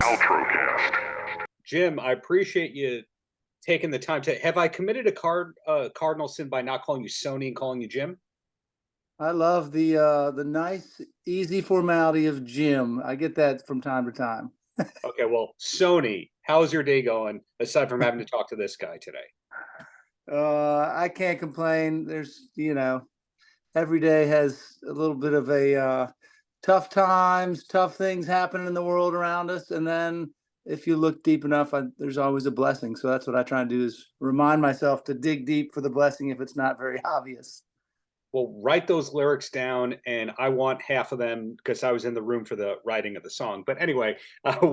Paltrocast. Jim, I appreciate you taking the time to. Have I committed a cardinal sin by not calling you Soni and calling you Jim? I love the nice, easy formality of Jim. I get that from time to time. Okay, well, Soni, how's your day going aside from having to talk to this guy today? I can't complain. There's, every day has a little bit of a tough times, tough things happening in the world around us, and then if you look deep enough, there's always a blessing. So that's what I try and do, is remind myself to dig deep for the blessing if it's not very obvious. Well, write those lyrics down, and I want half of them because I was in the room for the writing of the song. But anyway,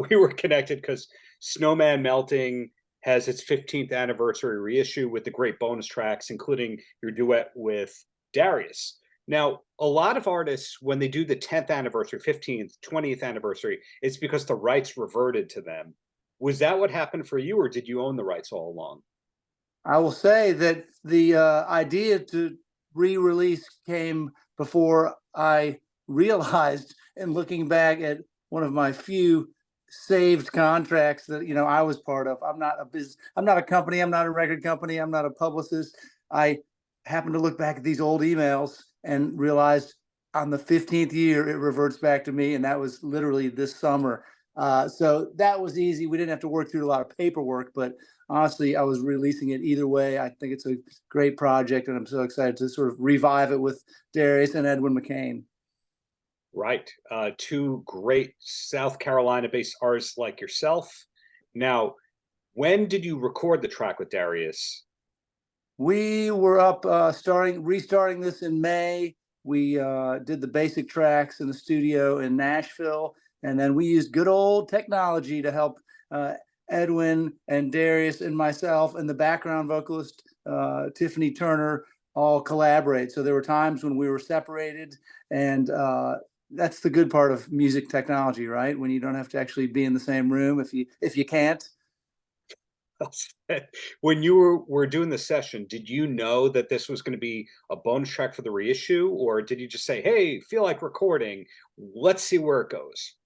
we were connected because Snowman Melting has its 15th anniversary reissue with the great bonus tracks, including your duet with Darius. Now, a lot of artists, when they do the 10th anniversary, 15th, 20th anniversary, it's because the rights reverted to them. Was that what happened for you, or did you own the rights all along? I will say that the idea to re-release came before I realized, and looking back at one of my few saved contracts that I was part of. I'm not a company, I'm not a record company, I'm not a publicist. I happened to look back at these old emails and realized on the 15th year it reverts back to me, and that was literally this summer. So that was easy. We didn't have to work through a lot of paperwork, but honestly, I was releasing it either way. I think it's a great project, and I'm so excited to sort of revive it with Darius and Edwin McCain. Right. Two great South Carolina-based artists like yourself. Now, when did you record the track with Darius? We were up restarting this in May. We did the basic tracks in the studio in Nashville, and then we used good old technology to help Edwin and Darius and myself and the background vocalist Tiffany Turner all collaborate. So there were times when we were separated, and that's the good part of music technology, right? When you don't have to actually be in the same room if you can't. When you were doing the session, did you know that this was going to be a bonus track for the reissue, or did you just say, "Hey, feel like recording? Let's see where it goes"?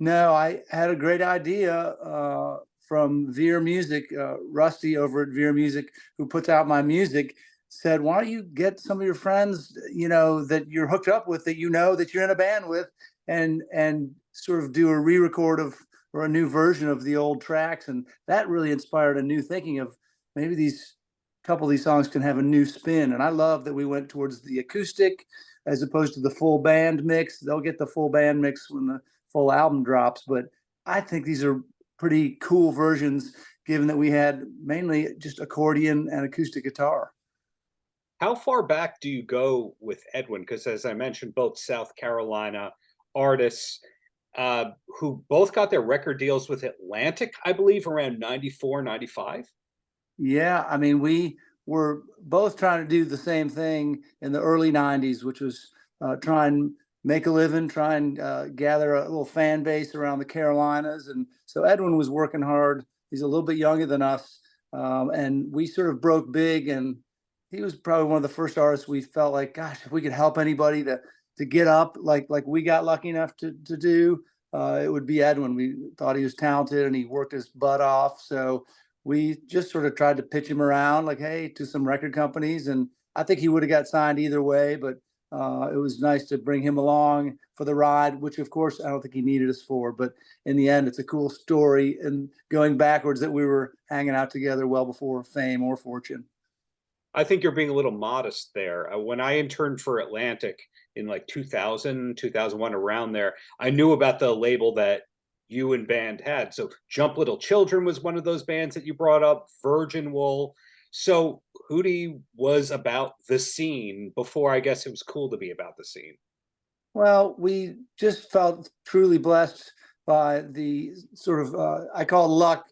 No, I had a great idea from Veer Music. Rusty over at Veer Music, who puts out my music, said, "Why don't you get some of your friends, that you're hooked up with, that that you're in a band with, and sort of do a re-record of or a new version of the old tracks." And that really inspired a new thinking of maybe these couple of these songs can have a new spin. And I love that we went towards the acoustic as opposed to the full band mix. They'll get the full band mix when the full album drops, but I think these are pretty cool versions, given that we had mainly just accordion and acoustic guitar. How far back do you go with Edwin? Because as I mentioned, both South Carolina artists who both got their record deals with Atlantic, I believe, around 94, 95. Yeah, I mean, we were both trying to do the same thing in the early 90s, which was try and make a living, try and gather a little fan base around the Carolinas. And so Edwin was working hard. He's a little bit younger than us. And we sort of broke big, and he was probably one of the first artists we felt like, gosh, if we could help anybody to get up like we got lucky enough to do, it would be Edwin. We thought he was talented and he worked his butt off. So we just sort of tried to pitch him around like, hey, to some record companies. And I think he would have got signed either way, but it was nice to bring him along for the ride, which of course I don't think he needed us for. But in the end, it's a cool story, and going backwards that we were hanging out together well before fame or fortune. I think you're being a little modest there. When I interned for Atlantic in like 2000, 2001, around there, I knew about the label that you and band had. So Jump Little Children was one of those bands that you brought up, Virgin Wool. So Hootie was about the scene before I guess it was cool to be about the scene. Well, we just felt truly blessed by the sort of, I call luck,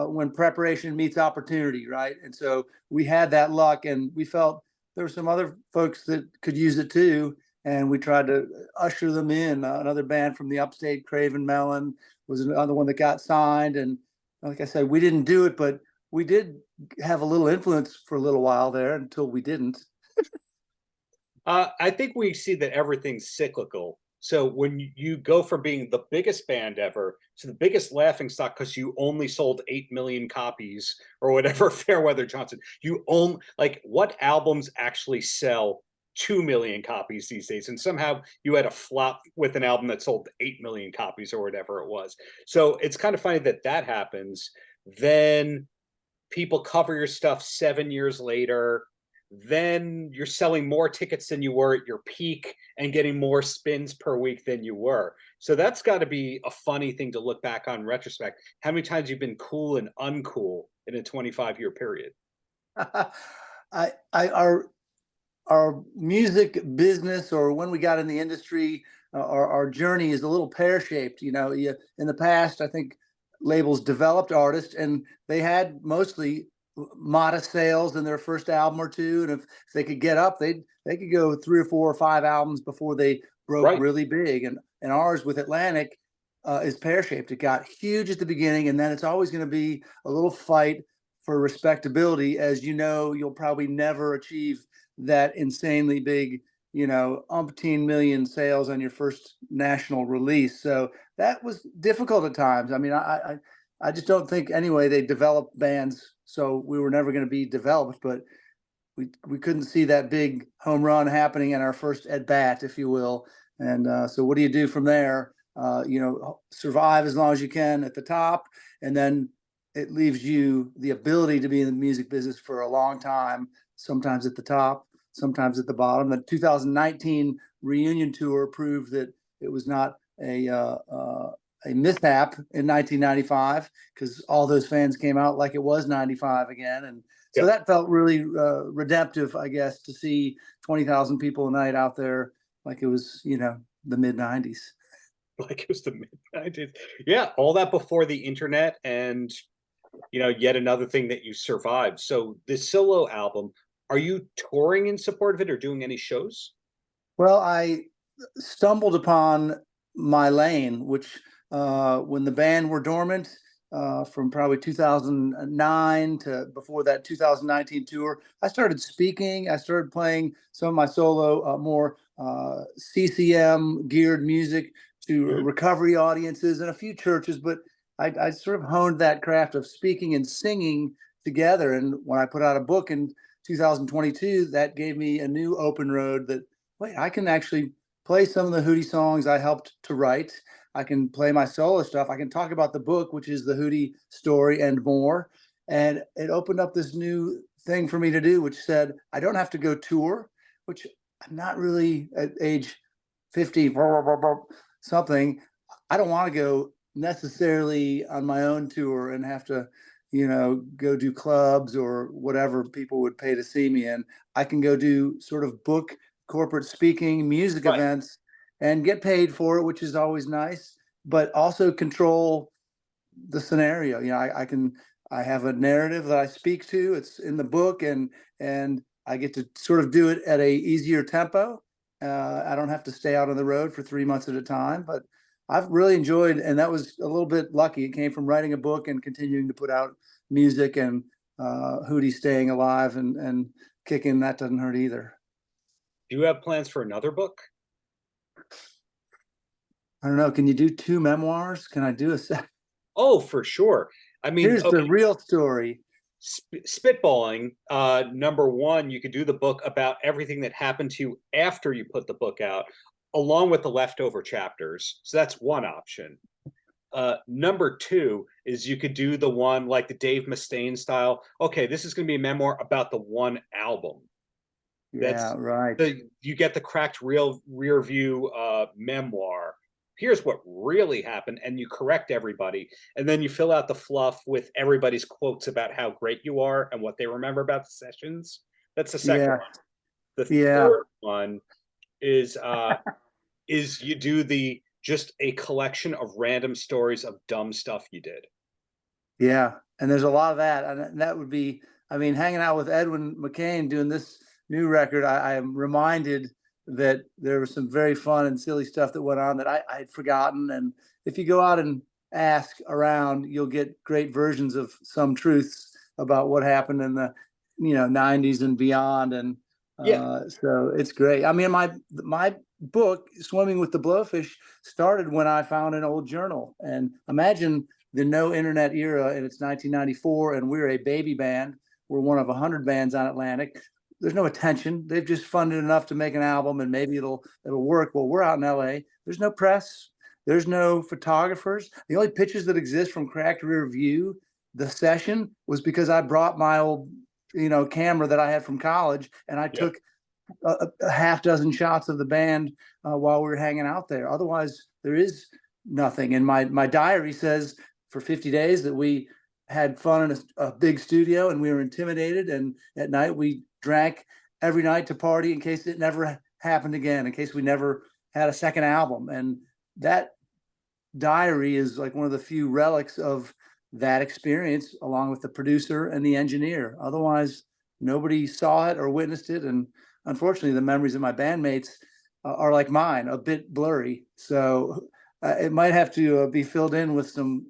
when preparation meets opportunity, right? And so we had that luck, and we felt there were some other folks that could use it too. And we tried to usher them in. Another band from the upstate, Craven Melon, was another one that got signed. And like I said, we didn't do it, but we did have a little influence for a little while there until we didn't. I think we see that everything's cyclical So when you go from being the biggest band ever to the biggest laughing stock because you only sold 8 million copies or whatever, Fairweather Johnson, you own, like, what albums actually sell 2 million copies these days? And somehow you had a flop with an album that sold 8 million copies or whatever it was. So it's kind of funny that that happens. Then people cover your stuff 7 years later, then you're selling more tickets than you were at your peak and getting more spins per week than you were. So that's got to be a funny thing to look back on in retrospect. How many times you've been cool and uncool in a 25-year period? Our music business, or when we got in the industry, our journey is a little pear-shaped. You know, in the past, I think labels developed artists and they had mostly modest sales in their first album or two, and if they could get up, they could go 3 or 4 or 5 albums before they broke Right. really big. And ours with Atlantic is pear-shaped. It got huge at the beginning, and then it's always going to be a little fight for respectability. As you know, you'll probably never achieve that insanely big, umpteen million sales on your first national release. So that was difficult at times. I mean, I just don't think anyway they developed bands, so we were never going to be developed. But we couldn't see that big home run happening in our first at bat, if you will. And so what do you do from there? Survive as long as you can at the top, and then it leaves you the ability to be in the music business for a long time, sometimes at the top, sometimes at the bottom. The 2019 reunion tour proved that it was not a mishap in 1995, because all those fans came out like it was 95 again. And so that felt really redemptive, I guess, to see 20,000 people a night out there like it was, the mid 90s. Like it was the mid 90s. Yeah, all that before the internet, and yet another thing that you survived. So this solo album, are you touring in support of it or doing any shows? Well, I stumbled upon my lane, which when the band were dormant, from probably 2009 to before that 2019 tour, I started speaking. I started playing some of my solo, more CCM geared music to recovery audiences and a few churches. But I sort of honed that craft of speaking and singing together. And when I put out a book in 2022, that gave me a new open road that, wait, I can actually play some of the Hootie songs I helped to write. I can play my solo stuff. I can talk about the book, which is the Hootie story and more. And it opened up this new thing for me to do, which said, I don't have to go tour, which I'm not really at age 50, something. I don't want to go necessarily on my own tour and have to, go do clubs or whatever people would pay to see me in. I can go do sort of book corporate speaking, music Right. events, and get paid for it, which is always nice, but also control the scenario. I have a narrative that I speak to. It's in the book, and I get to sort of do it at a easier tempo. I don't have to stay out on the road for 3 months at a time, but I've really enjoyed, and that was a little bit lucky. It came from writing a book and continuing to put out music, and Hootie staying alive and kicking. That doesn't hurt either. Do you have plans for another book? I don't know. Can you do 2 memoirs? Can I do a set? Oh, for sure. I mean, Here's the okay, real story. spitballing. Number one, you could do the book about everything that happened to you after you put the book out, along with the leftover chapters. So that's one option. Number two is you could do the one like the Dave Mustaine style. Okay, this is going to be a memoir about the one album. Yeah, right. You get the cracked rear view memoir. Here's what really happened, and you correct everybody, and then you fill out the fluff with everybody's quotes about how great you are and what they remember about the sessions. That's the second Yeah, one. The yeah, third one is you do the just a collection of random stories of dumb stuff you did. yeah. And there's a lot of that, and that would be. I mean, hanging out with Edwin McCain doing this new record, I am reminded that there was some very fun and silly stuff that went on that I had forgotten. And if you go out and ask around, you'll get great versions of some truths about what happened in the 90s and beyond. And Yeah. so it's great. I mean, my book, Swimming with the Blowfish, started when I found an old journal. And imagine the no internet era, and it's 1994, and we're a baby band. We're one of 100 bands on Atlantic. There's no attention. They've just funded enough to make an album, and maybe it'll work. Well, we're out in LA. There's no press. There's no photographers. The only pictures that exist from Cracked Rear View, the session, was because I brought my old, camera that I had from college, and I took a half dozen shots of the band while we were hanging out there. Otherwise, there is nothing. And my diary says for 50 days that we had fun in a big studio and we were intimidated. And at night we drank every night to party in case it never happened again, in case we never had a second album. And that diary is like one of the few relics of that experience, along with the producer and the engineer. Otherwise, nobody saw it or witnessed it. And unfortunately, the memories of my bandmates are like mine, a bit blurry. So it might have to be filled in with some,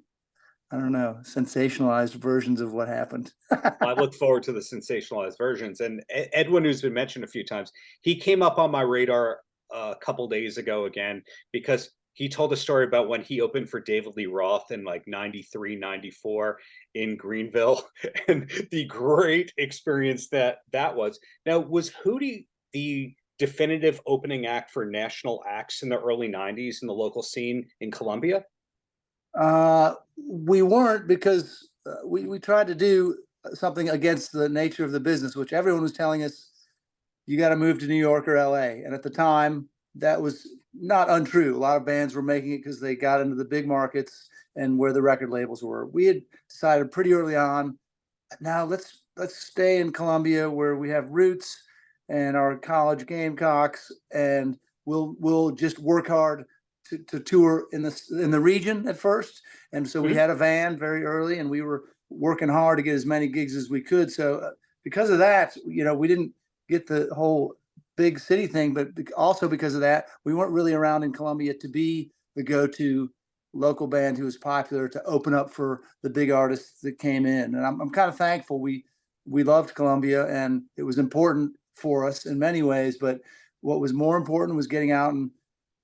I don't know, sensationalized versions of what happened. I look forward to the sensationalized versions. And Edwin, who's been mentioned a few times, he came up on my radar a couple days ago again, because he told a story about when he opened for David Lee Roth in like 93, 94 in Greenville, and the great experience that was. Now, was Hootie the definitive opening act for national acts in the early 90s in the local scene in Columbia? We weren't, because we tried to do something against the nature of the business, which everyone was telling us, you got to move to New York or LA. And at the time, that was not untrue. A lot of bands were making it because they got into the big markets and where the record labels were. We had decided pretty early on, now let's stay in Columbia where we have roots and our college Gamecocks, and we'll just work hard to tour in the region at first. And so we had a van very early, and we were working hard to get as many gigs as we could. So because of that, we didn't get the whole big city thing, but also because of that, we weren't really around in Columbia to be the go-to local band who was popular to open up for the big artists that came in. And I'm kind of thankful. We loved Columbia, and it was important for us in many ways, but what was more important was getting out and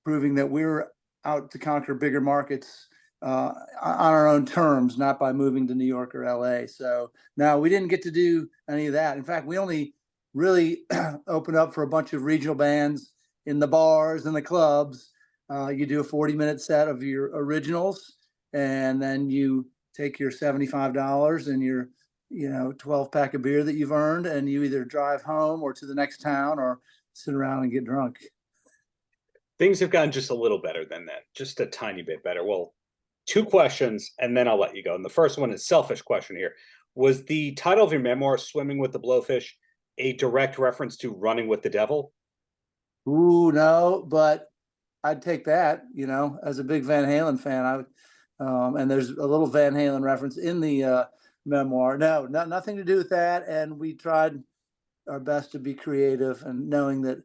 proving that we were out to conquer bigger markets on our own terms, not by moving to New York or LA. So no, we didn't get to do any of that. In fact, we only really opened up for a bunch of regional bands in the bars and the clubs. You do a 40-minute set of your originals, and then you take your $75 and your 12-pack of beer that you've earned, and you either drive home or to the next town or sit around and get drunk. Things have gotten just a little better than that, just a tiny bit better. Well, two questions, and then I'll let you go. And the first one is selfish question here. Was the title of your memoir, Swimming with the Blowfish, a direct reference to Running with the Devil? Ooh, no, but I'd take that, as a big Van Halen fan. And there's a little Van Halen reference in the memoir. No, nothing to do with that. And we tried our best to be creative, and knowing that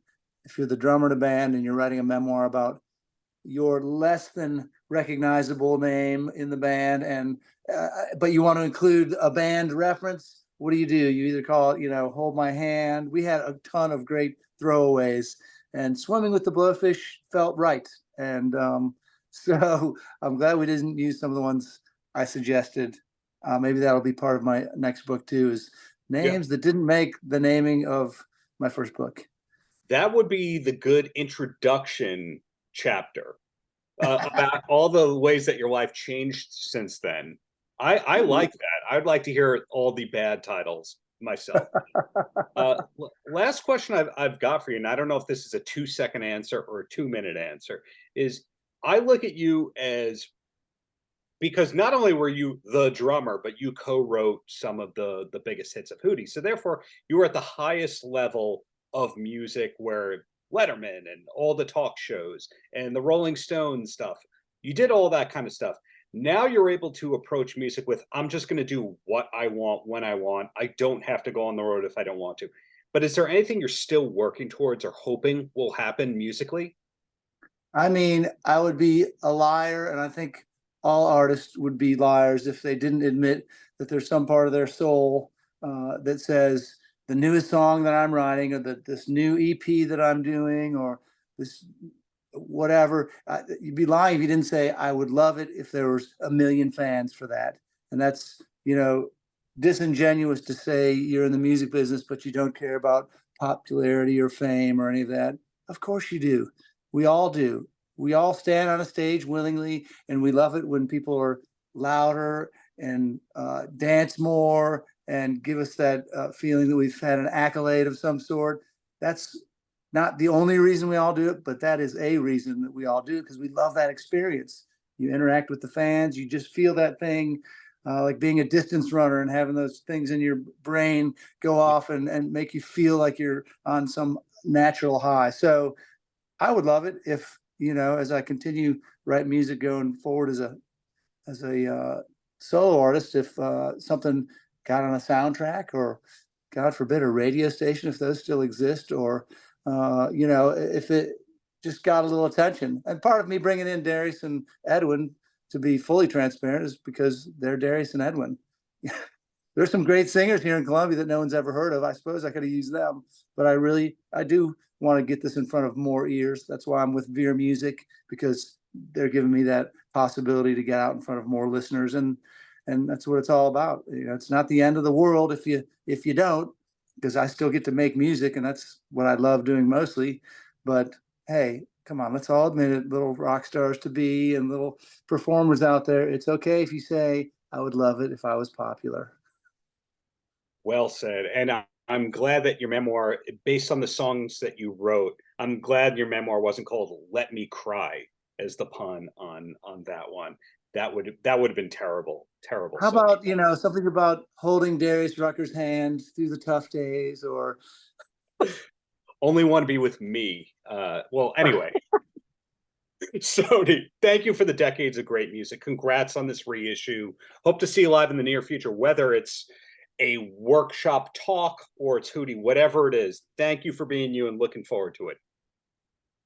if you're the drummer in a band and you're writing a memoir about your less than recognizable name in the band, and but you want to include a band reference, what do? You either call it, Hold My Hand. We had a ton of great throwaways, and Swimming with the Blowfish felt right. And so I'm glad we didn't use some of the ones I suggested. Maybe that'll be part of my next book too, is names that didn't make the naming of my first book. That would be the good introduction chapter about all the ways that your life changed since then. I like that. I'd like to hear all the bad titles myself. Last question I've got for you, and I don't know if this is a 2-second answer or a 2-minute answer, is I look at you as, because not only were you the drummer, but you co-wrote some of the biggest hits of Hootie. So therefore, you were at the highest level of music, where Letterman and all the talk shows and the Rolling Stones stuff, you did all that kind of stuff. Now you're able to approach music with, I'm just going to do what I want when I want. I don't have to go on the road if I don't want to. But is there anything you're still working towards or hoping will happen musically? I mean, I would be a liar, and I think all artists would be liars if they didn't admit that there's some part of their soul that says the newest song that I'm writing, or this new EP that I'm doing, or this whatever. You'd be lying if you didn't say, I would love it if there was a million fans for that. And that's, disingenuous to say you're in the music business, but you don't care about popularity or fame or any of that. Of course you do. We all do. We all stand on a stage willingly, and we love it when people are louder and dance more and give us that feeling that we've had an accolade of some sort. That's not the only reason we all do it, but that is a reason that we all do it, because we love that experience. You interact with the fans, you just feel that thing, like being a distance runner and having those things in your brain go off and make you feel like you're on some natural high. So I would love it if, as I continue write music going forward as a solo artist, if something got on a soundtrack, or God forbid a radio station, if those still exist, or if it just got a little attention. And part of me bringing in Darius and Edwin, to be fully transparent, is because they're Darius and Edwin. There's some great singers here in Columbia that no one's ever heard of. I suppose I could have used them, but I do want to get this in front of more ears. That's why I'm with Veer Music, because they're giving me that possibility to get out in front of more listeners, and that's what it's all about. It's not the end of the world if you don't, because I still get to make music, and that's what I love doing mostly. But hey, come on, let's all admit it, little rock stars to be and little performers out there. It's okay if you say, I would love it if I was popular. Well said. And I'm glad that your memoir, based on the songs that you wrote, I'm glad your memoir wasn't called Let Me Cry, as the pun on that one. That would have been terrible. How about, something about holding Darius Rucker's hand through the tough days, or Only Want to Be With Me. Well, anyway. Soni, thank you for the decades of great music. Congrats on this reissue. Hope to see you live in the near future, whether it's a workshop talk or it's Hootie, whatever it is. Thank you for being you, and looking forward to it.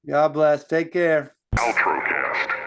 God bless. Take care. Paltrocast.